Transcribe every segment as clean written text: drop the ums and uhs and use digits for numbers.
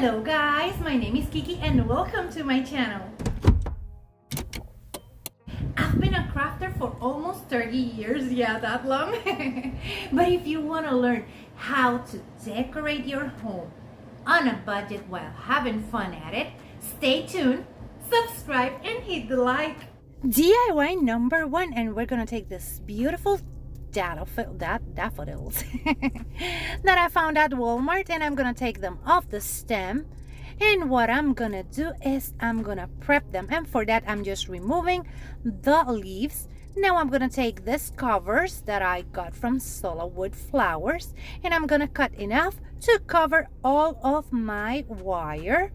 Hello guys, my name is Kiki and welcome to my channel. I've been a crafter for almost 30 years, yeah, that long. But if you want to learn how to decorate your home on a budget while having fun at it, stay tuned, subscribe and hit the like. DIY number 1, and we're gonna take this beautiful daffodils that I found at Walmart, and I'm gonna take them off the stem. And what I'm gonna do is I'm gonna prep them, and for that I'm just removing the leaves. Now I'm gonna take this covers that I got from Solo Wood Flowers, and I'm gonna cut enough to cover all of my wire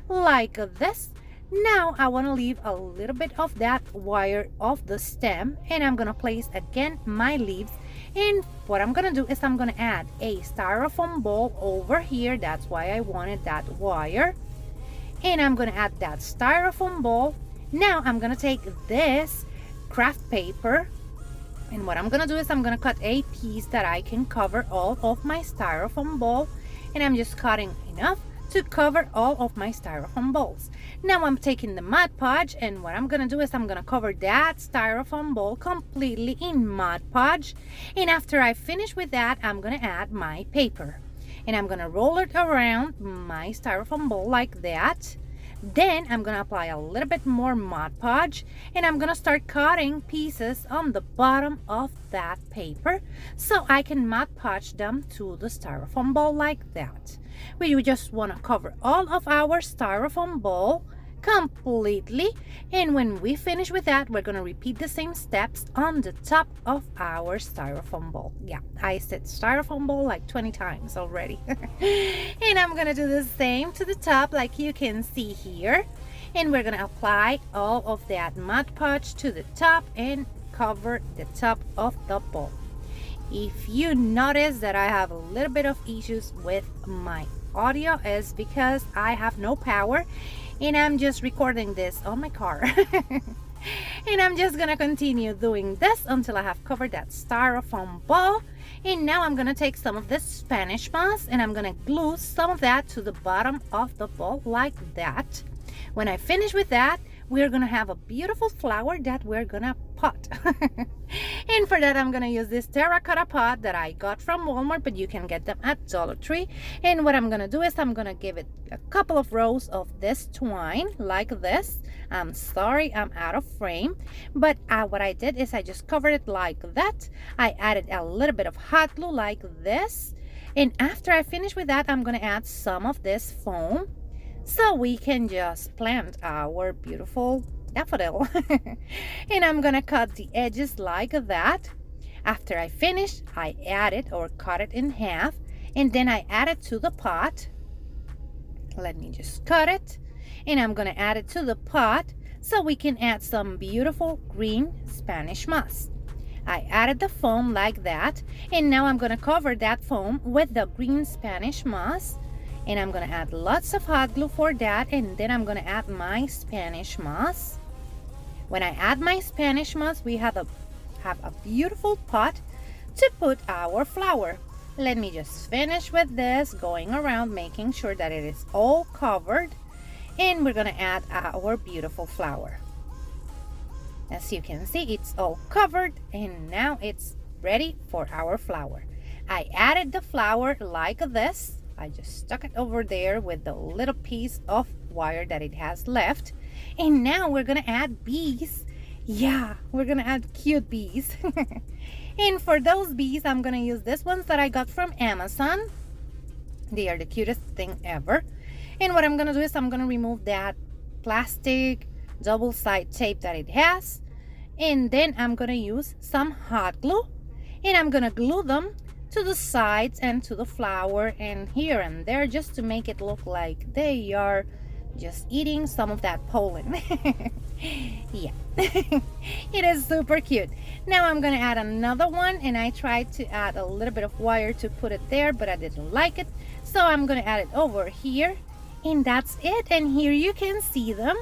like this. Now I want to leave a little bit of that wire off the stem, and I'm gonna place again my leaves. And what I'm gonna do is I'm gonna add a styrofoam ball over here. That's why I wanted that wire, and I'm gonna add that styrofoam ball. Now I'm gonna take this craft paper, and what I'm gonna do is I'm gonna cut a piece that I can cover all of my styrofoam ball, and I'm just cutting enough to cover all of my styrofoam balls. Now I'm taking the Mod Podge, and what I'm gonna do is I'm gonna cover that styrofoam ball completely in Mod Podge. And after I finish with that, I'm gonna add my paper, and I'm gonna roll it around my styrofoam ball like that. Then I'm gonna apply a little bit more Mod Podge, and I'm gonna start cutting pieces on the bottom of that paper so I can Mod Podge them to the styrofoam ball like that. We just want to cover all of our styrofoam ball completely, and when we finish with that, we're going to repeat the same steps on the top of our styrofoam ball. Yeah, I said styrofoam ball like 20 times already. And I'm going to do the same to the top like you can see here, and we're going to apply all of that Mod Podge to the top and cover the top of the ball. If you notice that I have a little bit of issues with my audio, is because I have no power and I'm just recording this on my car. And I'm just gonna continue doing this until I have covered that styrofoam ball. And now I'm gonna take some of this Spanish moss and I'm gonna glue some of that to the bottom of the ball like that. When I finish with that, we're gonna have a beautiful flower that we're gonna pot. And for that, I'm gonna use this terracotta pot that I got from Walmart, but you can get them at Dollar Tree. And what I'm gonna do is I'm gonna give it a couple of rows of this twine like this. I'm sorry I'm out of frame, but what I did is I just covered it like that. I added a little bit of hot glue like this, and after I finish with that, I'm gonna add some of this foam so we can just plant our beautiful daffodil. And I'm gonna cut the edges like that. After I finish, I add it or cut it in half, and then I add it to the pot. Let me just cut it, and I'm gonna add it to the pot so we can add some beautiful green Spanish moss. I added the foam like that, and now I'm gonna cover that foam with the green Spanish moss. And I'm gonna add lots of hot glue for that, and then I'm gonna add my Spanish moss. When I add my Spanish moss, we have a beautiful pot to put our flower. Let me just finish with this, going around making sure that it is all covered, and we're gonna add our beautiful flower. As you can see, it's all covered, and now it's ready for our flower. I added the flower like this. I just stuck it over there with the little piece of wire that it has left. And now we're gonna add bees. Yeah, we're gonna add cute bees. And for those bees, I'm gonna use these ones that I got from Amazon. They are the cutest thing ever. And what I'm gonna do is I'm gonna remove that plastic double-side tape that it has. And then I'm gonna use some hot glue, and I'm gonna glue them to the sides and to the flower and here and there, just to make it look like they are just eating some of that pollen. Yeah. It is super cute. Now I'm gonna add another one, and I tried to add a little bit of wire to put it there, but I didn't like it, so I'm gonna add it over here, and that's it. And here you can see them,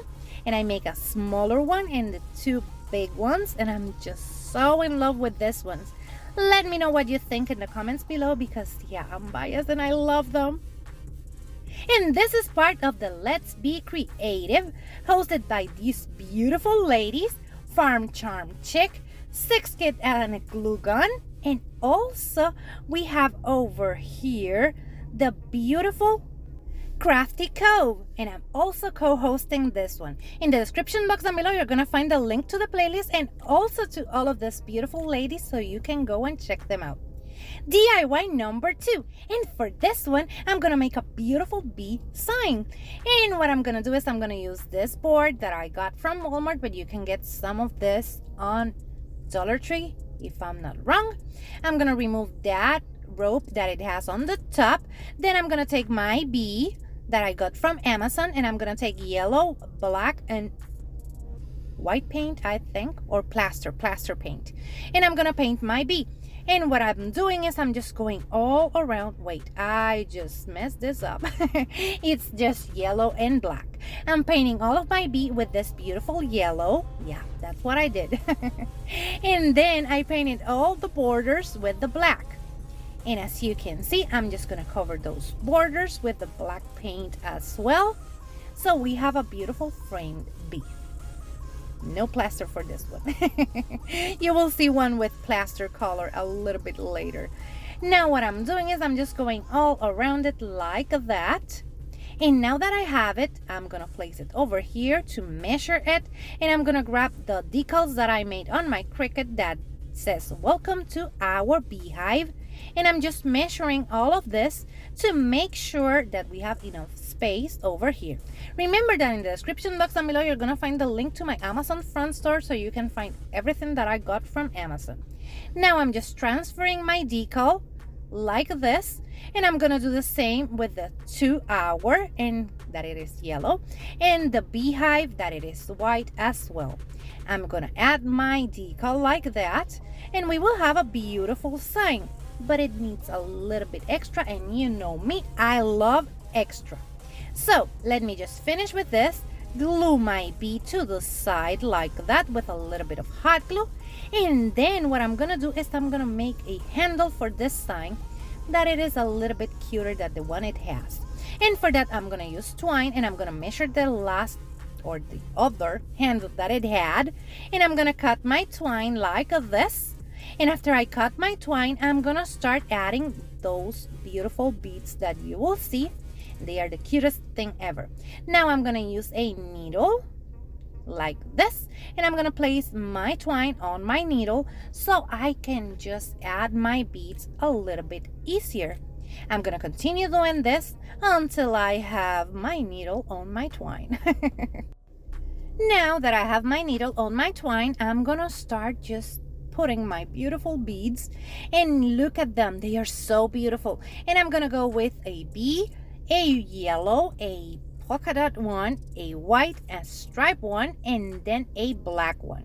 and I make a smaller one and the two big ones, and I'm just so in love with this ones. Let me know what you think in the comments below, because yeah, I'm biased and I love them. And this is part of the Let's Be Creative, hosted by these beautiful ladies, Farm Charm Chick, 6 Kid and a Glue Gun, and also we have over here the beautiful Crafty Cove, and I'm also co-hosting this one. In the description box down below, you're gonna find the link to the playlist and also to all of these beautiful ladies, so you can go and check them out. DIY number 2, and for this one I'm gonna make a beautiful bee sign. And what I'm gonna do is I'm gonna use this board that I got from Walmart, but you can get some of this on Dollar Tree if I'm not wrong. I'm gonna remove that rope that it has on the top. Then I'm gonna take my bee that I got from Amazon, and I'm gonna take yellow, black, and white paint, I think, or plaster paint, and I'm gonna paint my bee. And what I'm doing is I'm just going all around. Wait, I just messed this up. It's just yellow and black. I'm painting all of my bee with this beautiful yellow. Yeah, that's what I did. And then I painted all the borders with the black. And as you can see, I'm just gonna cover those borders with the black paint as well. So we have a beautiful framed bee. No plaster for this one. You will see one with plaster color a little bit later. Now what I'm doing is I'm just going all around it like that. And now that I have it, I'm gonna place it over here to measure it. And I'm gonna grab the decals that I made on my Cricut that says welcome to our beehive. And I'm just measuring all of this to make sure that we have enough space over here. Remember that in the description box down below, you're gonna find the link to my Amazon front store, so you can find everything that I got from Amazon. Now I'm just transferring my decal like this, and I'm gonna do the same with the 2 hour, and that it is yellow, and the beehive that it is white as well. I'm gonna add my decal like that, and we will have a beautiful sign. But it needs a little bit extra, and you know me, I love extra. So let me just finish with this, glue my bee to the side like that with a little bit of hot glue, and then what I'm gonna do is I'm gonna make a handle for this sign that it is a little bit cuter than the one it has. And for that I'm gonna use twine, and I'm gonna measure the last or the other handle that it had, and I'm gonna cut my twine like this. And after I cut my twine, I'm gonna start adding those beautiful beads that you will see. They are the cutest thing ever. Now I'm gonna use a needle like this, and I'm gonna place my twine on my needle so I can just add my beads a little bit easier. I'm gonna continue doing this until I have my needle on my twine. Now that I have my needle on my twine, I'm gonna start just putting my beautiful beads, and look at them, they are so beautiful. And I'm gonna go with a bee, a yellow, a polka dot one, a white, a stripe one, and then a black one.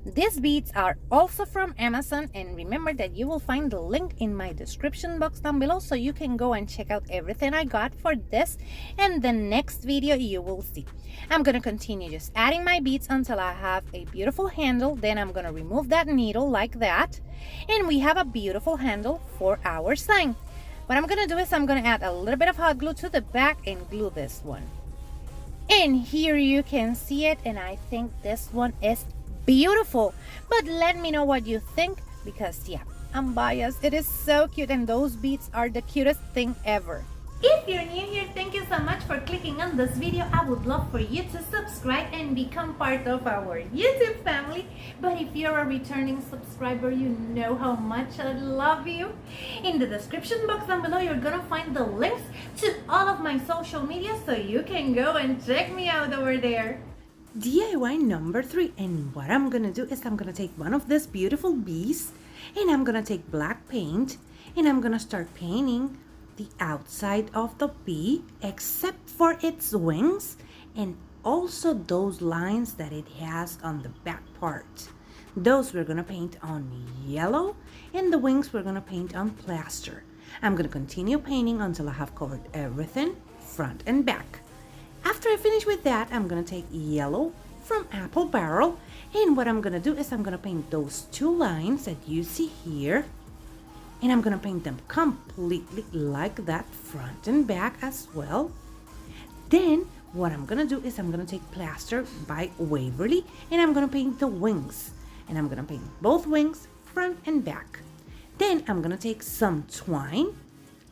These beads are also from Amazon, and remember that you will find the link in my description box down below, so you can go and check out everything I got for this and the next video you will see. I'm gonna continue just adding my beads until I have a beautiful handle. Then I'm gonna remove that needle like that, and we have a beautiful handle for our sign. What I'm gonna do is I'm gonna add a little bit of hot glue to the back and glue this one. And here you can see it, and I think this one is beautiful. But let me know what you think, because yeah, I'm biased. It is so cute, and those beads are the cutest thing ever. If you're new here, thank you so much for clicking on this video. I would love for you to subscribe and become part of our YouTube family. But if you're a returning subscriber, you know how much I love you. In the description box down below, you're gonna find the links to all of my social media, so you can go and check me out over there. DIY number 3, and what I'm gonna do is I'm gonna take one of these beautiful bees, and I'm gonna take black paint, and I'm gonna start painting the outside of the bee except for its wings, and also those lines that it has on the back part. Those we're gonna paint on yellow, and the wings we're gonna paint on plaster. I'm gonna continue painting until I have covered everything front and back. After I finish with that, I'm gonna take yellow from Apple Barrel, and what I'm gonna do is I'm gonna paint those 2 lines that you see here, and I'm gonna paint them completely like that, front and back as well. Then what I'm gonna do is I'm gonna take plaster by Waverly and I'm gonna paint the wings. And I'm gonna paint both wings, front and back. Then I'm gonna take some twine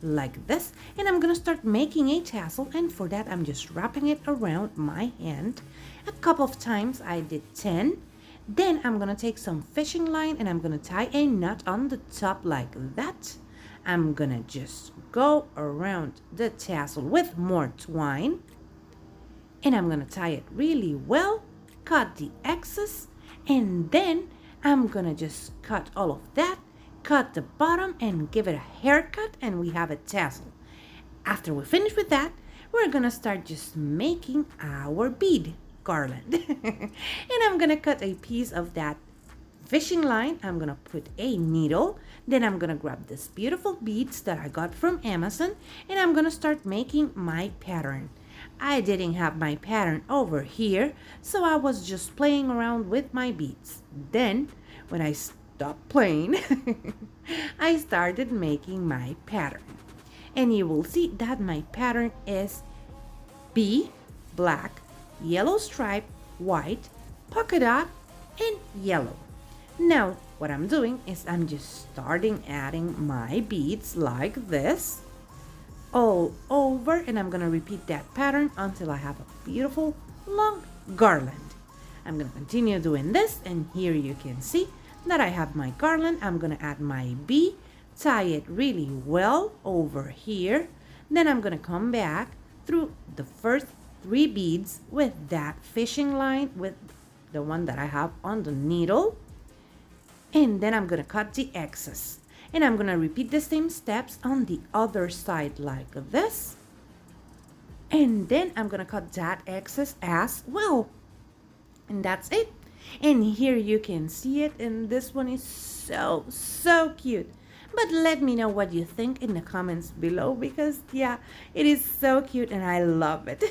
like this and I'm gonna start making a tassel, and for that I'm just wrapping it around my hand a couple of times. I did 10. Then I'm gonna take some fishing line and I'm gonna tie a knot on the top like that. I'm gonna just go around the tassel with more twine and I'm gonna tie it really well, cut the excess, and then I'm gonna just cut all of that, cut the bottom and give it a haircut, and we have a tassel. After we finish with that, we're gonna start just making our bead garland. And I'm gonna cut a piece of that fishing line. I'm gonna put a needle, then I'm gonna grab this beautiful beads that I got from Amazon and I'm gonna start making my pattern. I didn't have my pattern over here, so I was just playing around with my beads. Then when I stopped playing, I started making my pattern. And you will see that my pattern is B, black, yellow stripe, white, polka dot, and yellow. Now what I'm doing is I'm just starting adding my beads like this all over, and I'm gonna repeat that pattern until I have a beautiful long garland. I'm gonna continue doing this, and here you can see that I have my garland. I'm gonna add my B, tie it really well over here. Then I'm gonna come back through the first 3 beads with that fishing line, with the one that I have on the needle, and then I'm gonna cut the excess. And I'm gonna repeat the same steps on the other side like this. And then I'm gonna cut that excess as well. And that's it. And here you can see it, and this one is so cute. But let me know what you think in the comments below, because yeah, it is so cute and I love it.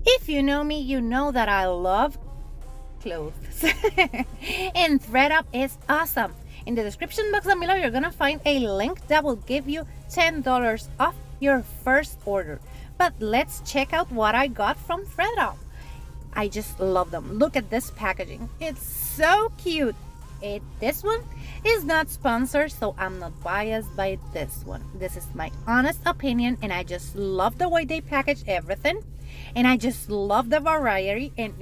If you know me, you know that I love clothes. And ThreadUp is awesome. In the description box down below, you're gonna find a link that will give you $10 off your first order. But let's check out what I got from ThreadUp. I just love them. Look at this packaging. It's so cute. This one is not sponsored, so I'm not biased by this one. This is my honest opinion, and I just love the way they package everything. And I just love the variety and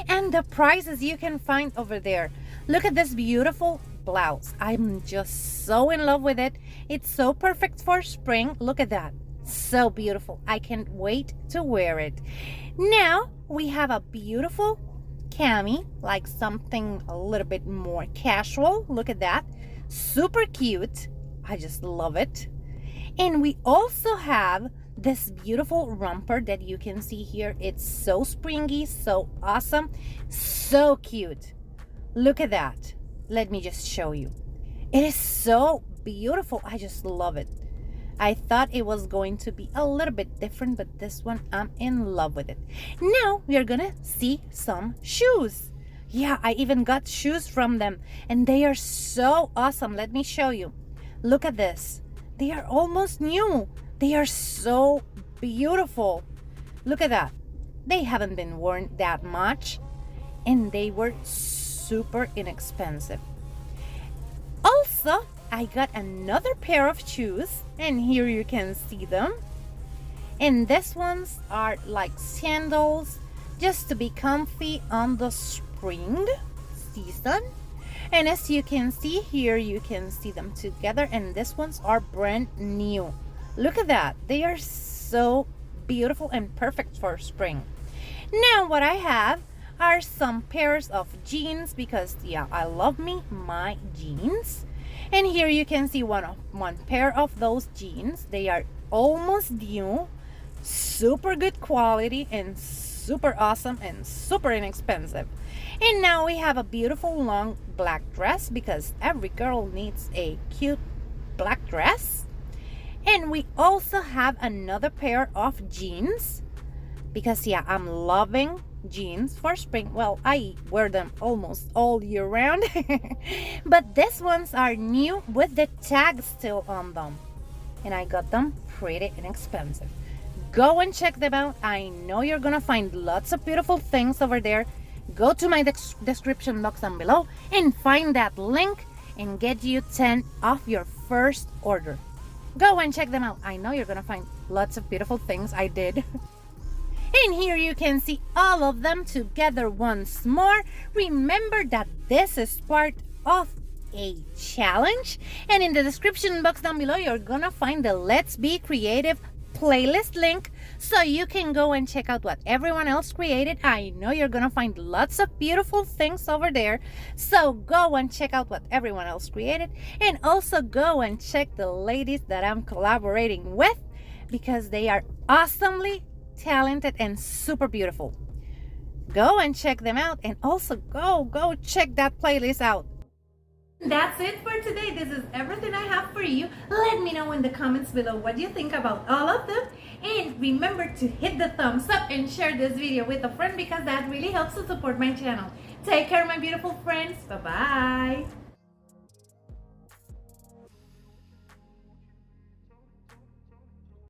and the prices you can find over there. Look at this beautiful blouse. I'm just so in love with it. It's so perfect for spring. Look at that. So beautiful. I can't wait to wear it. Now we have a beautiful cami, like something a little bit more casual. Look at that. Super cute. I just love it. And we also have this beautiful romper that you can see here. It's so springy, so awesome, so cute. Look at that. Let me just show you. It is so beautiful. I just love it. I thought it was going to be a little bit different, but this one, I'm in love with it. Now we are gonna see some shoes. Yeah, I even got shoes from them, and they are so awesome. Let me show you. Look at this. They are almost new. They are so beautiful. Look at that. They haven't been worn that much, and they were super inexpensive. Also, I got another pair of shoes, and here you can see them. And these ones are like sandals, just to be comfy on the spring season. And as you can see here, you can see them together, and these ones are brand new. Look at that. They are so beautiful and perfect for spring. Now what I have are some pairs of jeans, because yeah, I love my jeans. And here you can see one pair of those jeans. They are almost new, super good quality, and super awesome and super inexpensive. And now we have a beautiful long black dress, because every girl needs a cute black dress. And we also have another pair of jeans, because yeah, I'm loving jeans for spring. Well, I wear them almost all year round. But these ones are new with the tags still on them, and I got them pretty inexpensive. Go and check them out. I know you're gonna find lots of beautiful things over there. Go to my description box down below and find that link and get you 10 off your first order. Go and check them out. I know you're gonna find lots of beautiful things. I did. And here you can see all of them together once more. Remember that this is part of a challenge, and in the description box down below you're gonna find the Let's Be Creative playlist link, so you can go and check out what everyone else created. I know you're gonna find lots of beautiful things over there, so go and check out what everyone else created, and also go and check the ladies that I'm collaborating with, because they are awesomely talented and super beautiful. Go and check them out, and also go check that playlist out. That's it for today. This is everything I have for you. Let me know in the comments below what you think about all of them, and remember to hit the thumbs up and share this video with a friend, because that really helps to support my channel. Take care, my beautiful friends. Bye bye.